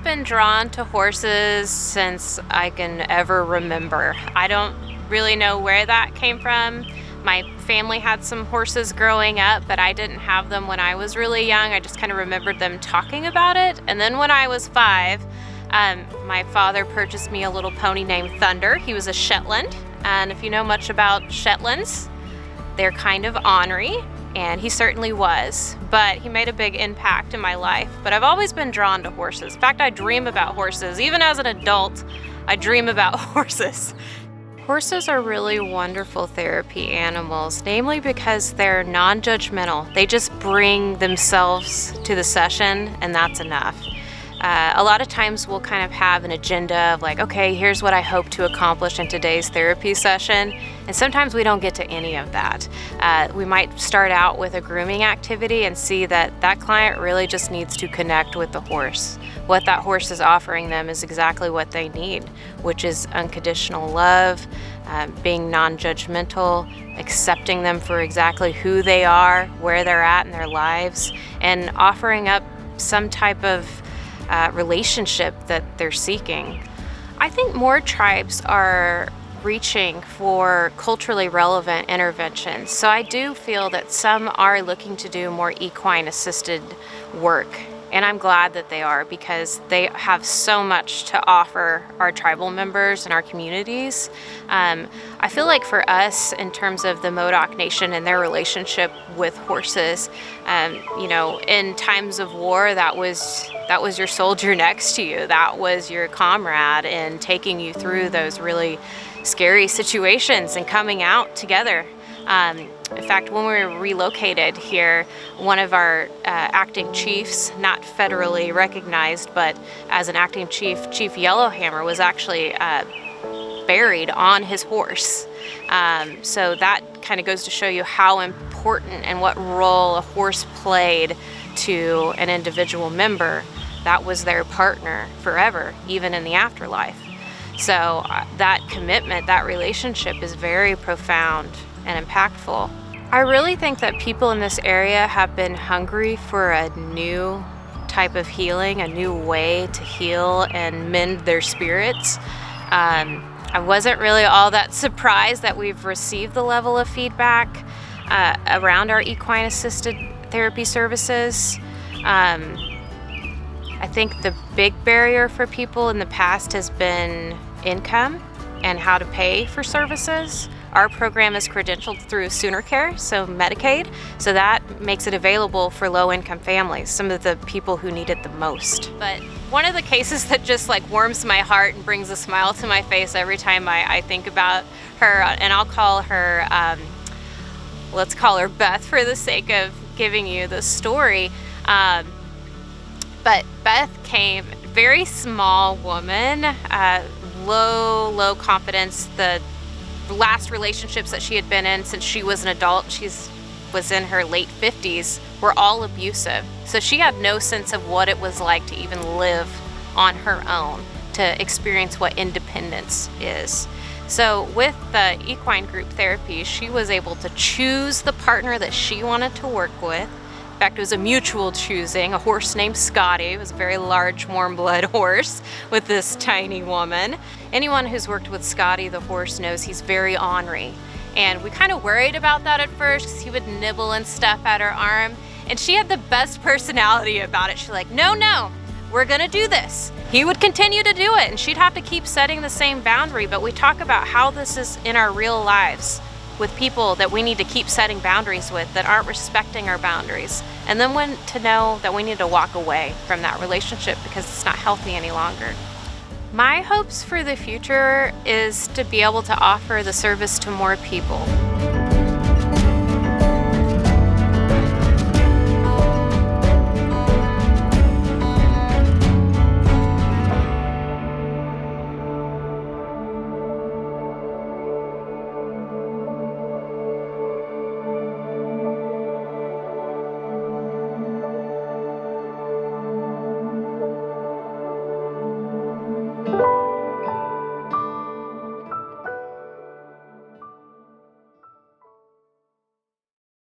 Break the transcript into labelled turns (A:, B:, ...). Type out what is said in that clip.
A: been drawn to horses since I can ever remember. I don't really know where that came from. My family had some horses growing up, but I didn't have them when I was really young. I just kind of remembered them talking about it. And then when I was 5, my father purchased me a little pony named Thunder. He was a Shetland. And if you know much about Shetlands, they're kind of ornery, and he certainly was. But he made a big impact in my life. But I've always been drawn to horses. In fact, I dream about horses. Even as an adult, I dream about horses. Horses are really wonderful therapy animals, namely because they're non-judgmental. They just bring themselves to the session, and that's enough. A lot of times we'll kind of have an agenda of like, okay, here's what I hope to accomplish in today's therapy session. And sometimes we don't get to any of that. We might start out with a grooming activity and see that that client really just needs to connect with the horse. What that horse is offering them is exactly what they need, which is unconditional love, being non-judgmental, accepting them for exactly who they are, where they're at in their lives, and offering up some type of relationship that they're seeking. I think more tribes are reaching for culturally relevant interventions. So I do feel that some are looking to do more equine assisted work. And I'm glad that they are, because they have so much to offer our tribal members and our communities. I feel like for us, in terms of the Modoc Nation and their relationship with horses, in times of war, that was your soldier next to you. That was your comrade in taking you through those really scary situations and coming out together. In fact, when we were relocated here, one of our acting chiefs, not federally recognized, but as an acting chief, Chief Yellowhammer, was actually buried on his horse. So that kind of goes to show you how important and what role a horse played to an individual member. That was their partner forever, even in the afterlife. So that commitment, that relationship is very profound and impactful. I really think that people in this area have been hungry for a new type of healing, a new way to heal and mend their spirits. I wasn't really all that surprised that we've received the level of feedback around our equine assisted therapy services. I think the big barrier for people in the past has been income and how to pay for services. Our program is credentialed through Sooner Care, so Medicaid, so that makes it available for low-income families, some of the people who need it the most. But one of the cases that just like warms my heart and brings a smile to my face every time I think about her, and I'll call her, let's call her Beth for the sake of giving you the story. But Beth came, very small woman, low confidence. The last relationships that she had been in since she was an adult, was in her late 50s, were all abusive. So she had no sense of what it was like to even live on her own, to experience what independence is. So with the equine group therapy, she was able to choose the partner that she wanted to work with. In fact, it was a mutual choosing. A horse named Scotty. It was a very large, warm-blood horse with this tiny woman. Anyone who's worked with Scotty, the horse, knows he's very ornery. And we kind of worried about that at first because he would nibble and stuff at her arm. And she had the best personality about it. She's like, no, we're gonna do this. He would continue to do it, and she'd have to keep setting the same boundary. But we talk about how this is in our real lives with people that we need to keep setting boundaries with that aren't respecting our boundaries. And then when to know that we need to walk away from that relationship because it's not healthy any longer. My hopes for the future is to be able to offer the service to more people.